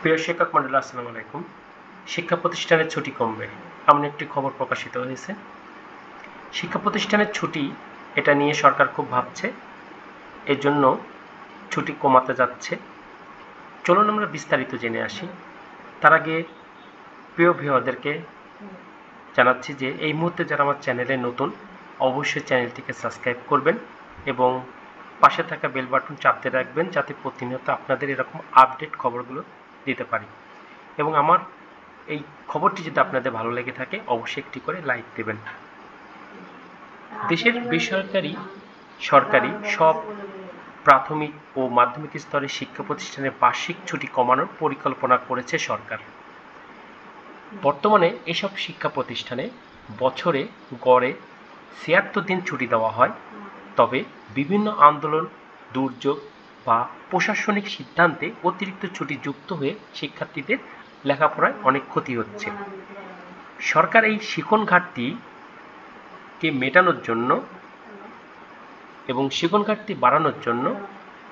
প্রিয় শিক্ষক মণ্ডলী, আসসালামু আলাইকুম। শিক্ষা প্রতিষ্ঠানের ছুটি কমবে এমন একটি খবর প্রকাশিত হয়েছে। শিক্ষা প্রতিষ্ঠানের ছুটি এটা নিয়ে সরকার খুব ভাবছে, এজন্য ছুটি কমাতে যাচ্ছে। চলুন আমরা বিস্তারিত জেনে আসি। তার আগে প্রিয় ভিউয়ারদেরকে জানাচ্ছি যে এই মুহূর্তে যারা আমার চ্যানেলে নতুন, অবশ্যই চ্যানেলটিকে সাবস্ক্রাইব করবেন এবং পাশে থাকা বেল বাটন চাপতে রাখবেন, যাতে প্রতিনিয়ত আপনাদের এরকম আপডেট খবরগুলো দিতে পারি। এবং আমার এই খবরটি যদি আপনাদের ভালো লেগে থাকে, অবশ্যই একটি করে লাইক দেবেন। দেশের বেসরকারি, সরকারি সব প্রাথমিক ও মাধ্যমিক স্তরের শিক্ষা প্রতিষ্ঠানের বার্ষিক ছুটি কমানোর পরিকল্পনা করেছে সরকার। বর্তমানে এসব শিক্ষা প্রতিষ্ঠানে বছরে গড়ে ৭৬ দিন ছুটি দেওয়া হয়। তবে বিভিন্ন আন্দোলন, দুর্যোগ বা প্রশাসনিক সিদ্ধান্তে অতিরিক্ত ছুটি যুক্ত হয়ে শিক্ষার্থীদের লেখাপড়ায় অনেক ক্ষতি হচ্ছে। সরকার এই শিখন ঘাটতিকে মেটানোর জন্য এবং শিখন ঘাটতি বাড়ানোর জন্য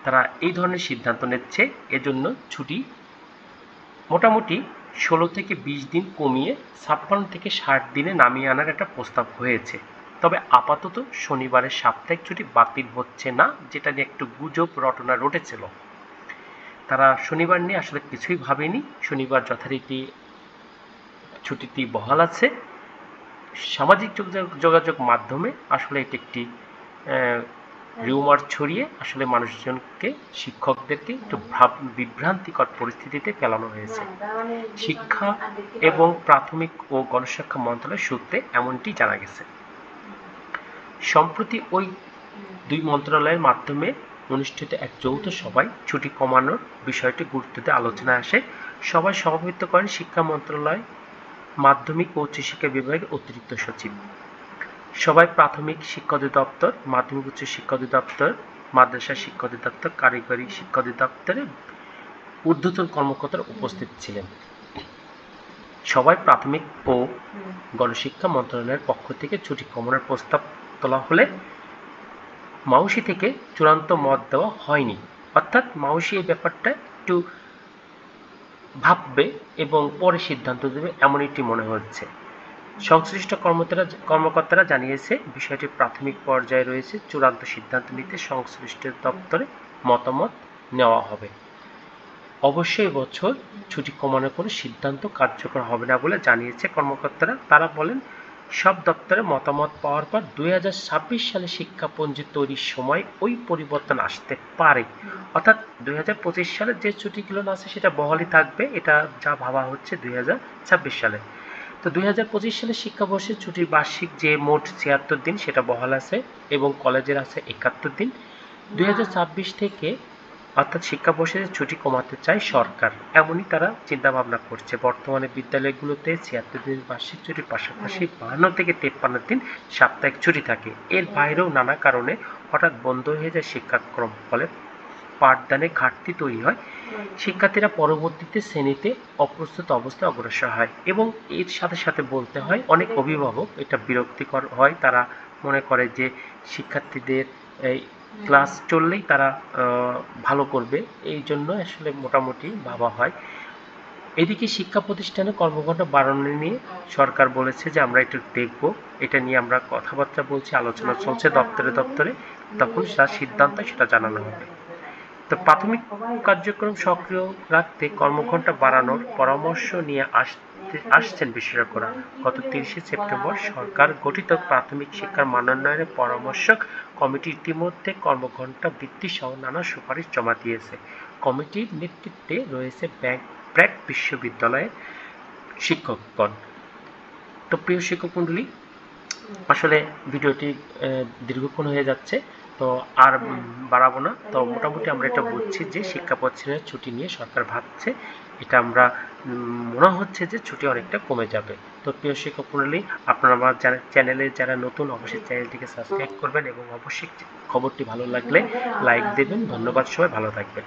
তারা এই ধরনের সিদ্ধান্ত নিচ্ছে। এজন্য ছুটি মোটামুটি ১৬ থেকে ২০ দিন কমিয়ে ৫৬ থেকে ৬০ দিনে নামিয়ে আনার একটা প্রস্তাব হয়েছে। তবে আপাতত শনিবারের সাপ্তাহিক ছুটি বাতিল হচ্ছে না, যেটা নিয়ে একটু গুজব রটনা রটেছিল। তারা শনিবার নিয়ে আসলে কিছুই ভাবেনি। শনিবার যথারীতি ছুটিটি বহাল আছে। সামাজিক যোগাযোগ মাধ্যমে আসলে এটি একটি রিউমার ছড়িয়ে আসলে মানুষজনকে, শিক্ষকদেরকে একটু বিভ্রান্তিকর পরিস্থিতিতে ফেলানো হয়েছে। শিক্ষা এবং প্রাথমিক ও গণশিক্ষা মন্ত্রণালয় সূত্রে এমনটি জানা গেছে। সম্প্রতি ওই দুই মন্ত্রণালয়ের মাধ্যমে অনুষ্ঠিত এক যৌথ সভায় ছুটি কমানোর বিষয়টি গুরুত্ব দিয়ে আলোচনায় আসে। সভায় সভাপতিত্ব করেন শিক্ষা মন্ত্রণালয় মাধ্যমিক ও উচ্চশিক্ষা বিভাগের অতিরিক্ত সচিব। সভায় প্রাথমিক শিক্ষা অধিদপ্তর, মাধ্যমিক উচ্চ শিক্ষা অধিদপ্তর, মাদ্রাসা শিক্ষা অধিদপ্তর, কারিগরি শিক্ষা অধিদপ্তরের ঊর্ধ্বতন কর্মকর্তারা উপস্থিত ছিলেন। সভায় প্রাথমিক ও গণশিক্ষা মন্ত্রণালয়ের পক্ষ থেকে ছুটি কমানোর প্রস্তাব তোলা হলে মাউসি থেকে চূড়ান্ত মত দেওয়া হয়নি। অর্থাৎ মাউসি এই ব্যাপারটা একটু ভাববে এবং পরে সিদ্ধান্ত দেবে, এমন একটি মনে হচ্ছে। সংশ্লিষ্ট কর্মকর্তারা জানিয়েছে বিষয়টি প্রাথমিক পর্যায়ে রয়েছে, চূড়ান্ত সিদ্ধান্ত নিতে সংশ্লিষ্ট দপ্তরে মতামত নেওয়া হবে। অবশ্যই এবছর ছুটি কমানোর কোনো সিদ্ধান্ত কার্যকর হবে না বলে জানিয়েছে কর্মকর্তারা। তারা বলেন, সব দপ্তরে মতামত পাওয়ার পর ২০২৬ সালে শিক্ষাপঞ্জি তৈরির সময় ওই পরিবর্তন আসতে পারে। অর্থাৎ ২০২৫ সালে যে ছুটিগুলো আছে সেটা বহালই থাকবে, এটা যা ভাবা হচ্ছে ২০২৬ সালে। তো ২০২৫ সালে শিক্ষাবর্ষের ছুটির বার্ষিক যে মোট ৭৬ দিন সেটা বহাল আছে এবং কলেজের আছে ৭১ দিন। ২০২৬ থেকে অর্থাৎ শিক্ষাবর্ষের ছুটি কমাতে চায় সরকার, এমনই তারা চিন্তা ভাবনা করছে। বর্তমানে বিদ্যালয়গুলোতে ৭৬ দিন বার্ষিক ছুটির পাশাপাশি ৫২ থেকে ৫৩ দিন সাপ্তাহিক ছুটি থাকে। এর বাইরেও নানা কারণে হঠাৎ বন্ধ হয়ে যায় শিক্ষাক্রম, ফলে পাঠদানে ঘাটতি তৈরি হয়। শিক্ষার্থীরা পরবর্তীতে শ্রেণীতে অপ্রস্তুত অবস্থায় অগ্রসর হয় এবং এর সাথে সাথে বলতে হয় অনেক অভিভাবক এটা বিরক্তিকর হয়। তারা মনে করে যে শিক্ষার্থীদের এই ক্লাস চললেই তারা ভালো করবে, এই জন্য আসলে মোটামুটি ভাবা হয়। এদিকে শিক্ষা প্রতিষ্ঠানে কর্মঘণ্টা বাড়ানো নিয়ে সরকার বলেছে যে আমরা একটু দেখব, এটা নিয়ে আমরা কথাবার্তা বলছি, আলোচনা চলছে দপ্তরে দপ্তরে, তখন যা সিদ্ধান্ত সেটা জানানো হবে। তো প্রাথমিক কার্যক্রম সক্রিয় রাখতে কর্মঘণ্টা বাড়ানোর পরামর্শ নিয়ে আসছেন বিশেষজ্ঞরা। গত ৩০শে সেপ্টেম্বর সরকার গঠিত প্রাথমিক শিক্ষার মানোন্নয়নের পরামর্শক কমিটি ইতিমধ্যে কর্মঘণ্টা বৃদ্ধি সহ নানা সুপারিশ জমা দিয়েছে। কমিটির নেতৃত্বে রয়েছে ব্র্যাক বিশ্ববিদ্যালয়ের শিক্ষকগণ। তো প্রিয় শিক্ষক মণ্ডলী, আসলে ভিডিওটি দীর্ঘক্ষণ হয়ে যাচ্ছে, তো আর বাড়াবো না। তো মোটামুটি আমরা এটা বুঝছি যে শিক্ষা প্রতিষ্ঠানের ছুটি নিয়ে সরকার ভাবছে, এটা আমরা মনে হচ্ছে যে ছুটি অনেকটা কমে যাবে। তো প্রিয় শিক্ষক মণ্ডলী, আপনারা আমার চ্যানেলে যারা নতুন, অবশ্যই চ্যানেলটিকে সাবস্ক্রাইব করবেন এবং অবশ্যই খবরটি ভালো লাগলে লাইক দেবেন। ধন্যবাদ, সবাই ভালো থাকবেন।